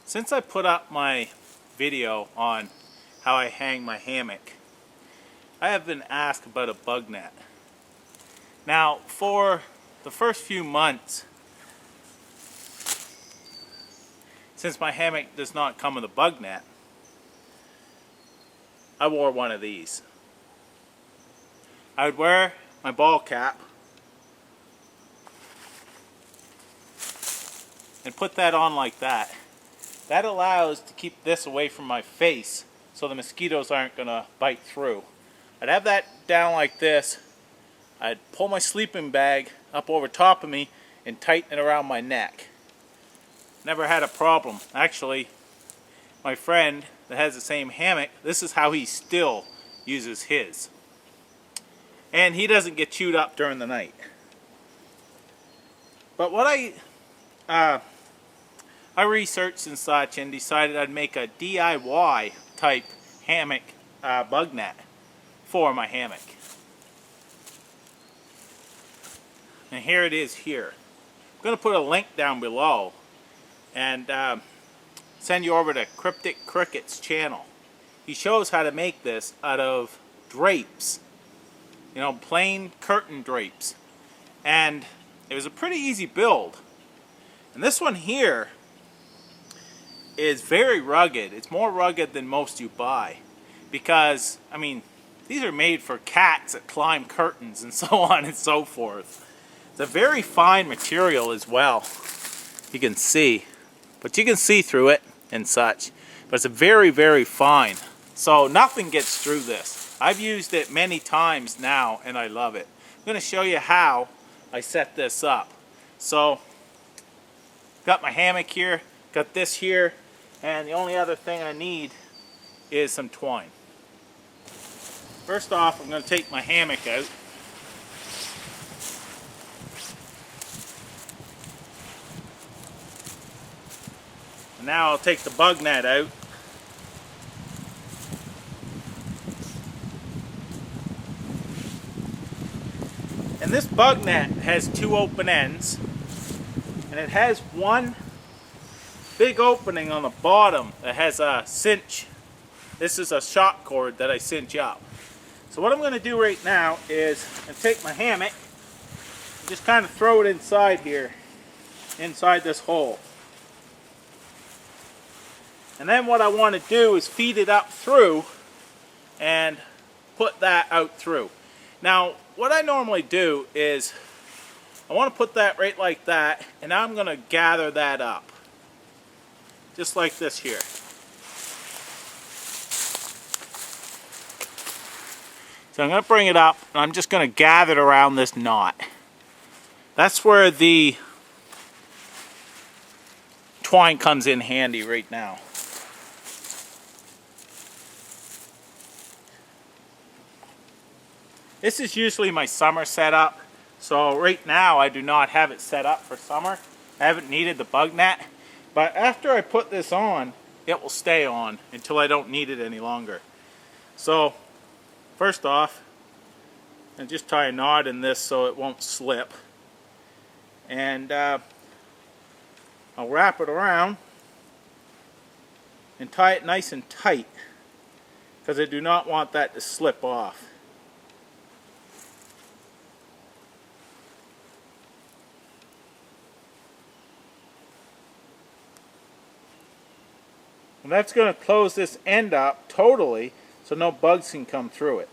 Since I put up my video on how I hang my hammock, I have been asked about a bug net. Now, for the first few months, since my hammock does not come with a bug net, I wore one of these. I would wear my ball cap and put that on like that. That allows to keep this away from my face so the mosquitoes aren't going to bite through. I'd have that down like this. I'd pull my sleeping bag up over top of me and tighten it around my neck. Never had a problem. Actually, my friend that has the same hammock, this is how he still uses his. And he doesn't get chewed up during the night. But what I researched and such and decided I'd make a DIY type hammock bug net for my hammock. And here it is here. I'm going to put a link down below and send you over to Cryptic Cricket's channel. He shows how to make this out of drapes. You know, plain curtain drapes. And it was a pretty easy build. And this one here is very rugged. It's more rugged than most you buy. Because, I mean, these are made for cats that climb curtains and so on and so forth. It's a very fine material as well. You can see. But you can see through it and such. But it's a very, very fine. So nothing gets through this. I've used it many times now and I love it. I'm going to show you how I set this up. So, got my hammock here, got this here, and the only other thing I need is some twine. First off, I'm going to take my hammock out. And now I'll take the bug net out. And this bug net has two open ends, and it has one big opening on the bottom that has a cinch. This is a shock cord that I cinch up. So what I'm going to do right now is take my hammock and just kind of throw it inside here, inside this hole. And then what I want to do is feed it up through and put that out through. Now, what I normally do is I want to put that right like that, and I'm going to gather that up. Just like this here. So I'm going to bring it up, and I'm just going to gather it around this knot. That's where the twine comes in handy right now. This is usually my summer setup, so right now I do not have it set up for summer. I haven't needed the bug net, but after I put this on, it will stay on until I don't need it any longer. So, first off, I just tie a knot in this so it won't slip. And I'll wrap it around and tie it nice and tight because I do not want that to slip off. And that's going to close this end up totally so no bugs can come through it.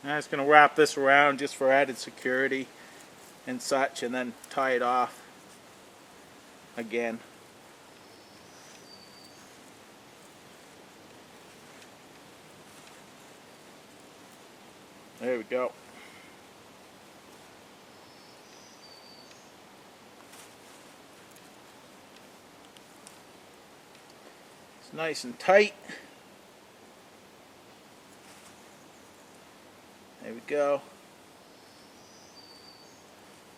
And I'm just going to wrap this around just for added security and such, and then tie it off again. There we go. It's nice and tight. There we go.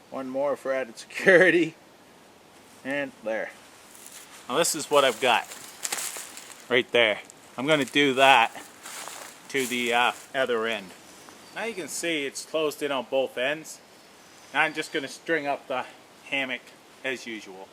One more for added security. And there. Now this is what I've got. Right there. I'm going to do that to the other end. Now you can see it's closed in on both ends. Now I'm just going to string up the hammock as usual.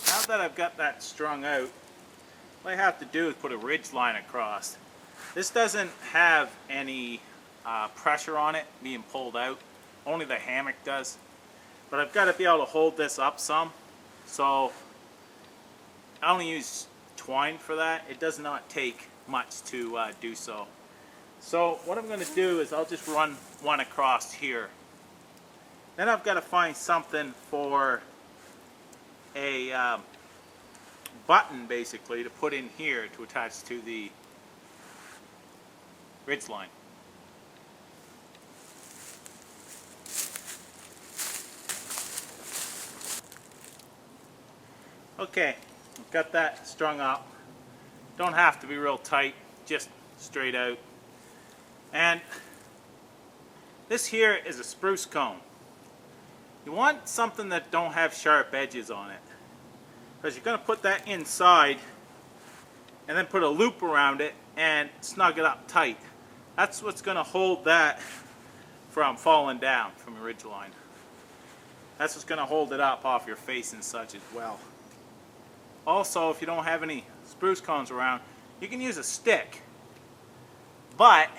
Now that I've got that strung out, what I have to do is put a ridge line across. This doesn't have any pressure on it being pulled out, only the hammock does. But I've got to be able to hold this up some, so I only use twine for that. It does not take much to do so. So what I'm going to do is I'll just run one across here. Then I've got to find something for a button basically to put in here to attach to the ridge line. Okay, I've got that strung up. Don't have to be real tight, just straight out. And this here is a spruce cone. You want something that don't have sharp edges on it, because you're going to put that inside and then put a loop around it and snug it up tight. That's what's going to hold that from falling down from your ridge line. That's what's going to hold it up off your face and such as well. Also, if you don't have any spruce cones around, you can use a stick, but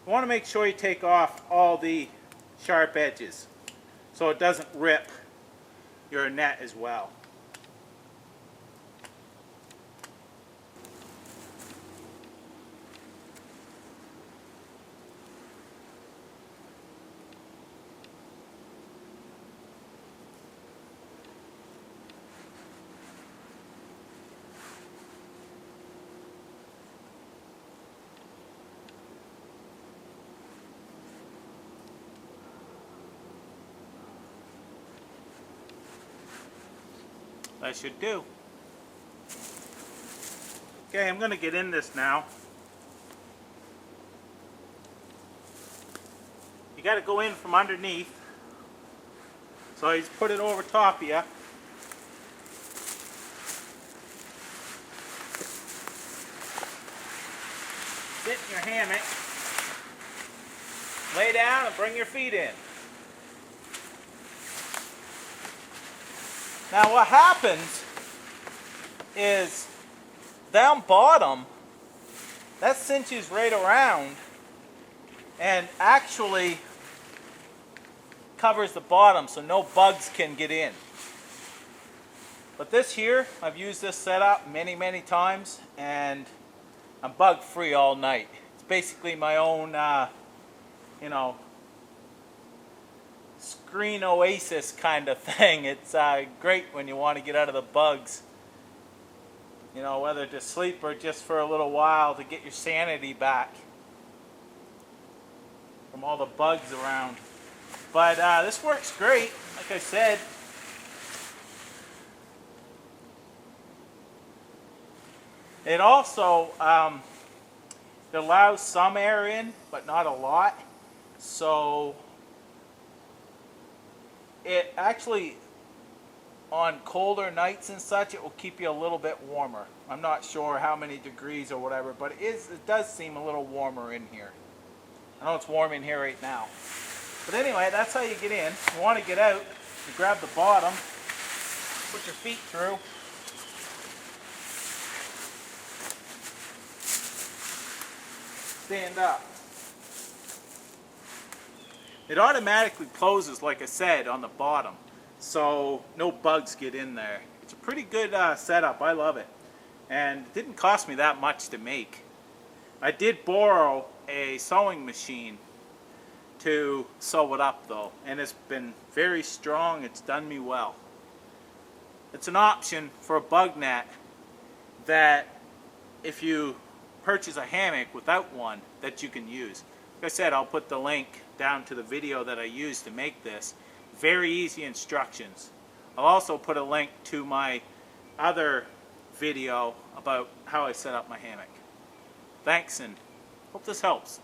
you want to make sure you take off all the sharp edges so it doesn't rip your net as well. That should do. Okay, I'm going to get in this now. You got to go in from underneath. So you just put it over top of you. Sit in your hammock. Lay down and bring your feet in. Now what happens is down bottom, that cinches right around and actually covers the bottom so no bugs can get in. But this here, I've used this setup many times and I'm bug free all night. It's basically my own, you know, screen oasis kind of thing. It's great when you want to get out of the bugs, you know, whether to sleep or just for a little while to get your sanity back from all the bugs around. But this works great, like I said. It also it allows some air in, but not a lot. So it actually, on colder nights and such, it will keep you a little bit warmer. I'm not sure how many degrees or whatever, but it does seem a little warmer in here. I know it's warm in here right now. But anyway, that's how you get in. You want to get out, you grab the bottom, put your feet through. Stand up. It automatically closes, like I said, on the bottom. so no bugs get in there. It's a pretty good setup. I love it. And it didn't cost me that much to make. I did borrow a sewing machine to sew it up though, and it's been very strong. It's done me well. It's an option for a bug net that if you purchase a hammock without one that you can use. Like I said, I'll put the link down to the video that I used to make this. Very easy instructions. I'll also put a link to my other video about how I set up my hammock. Thanks, and hope this helps.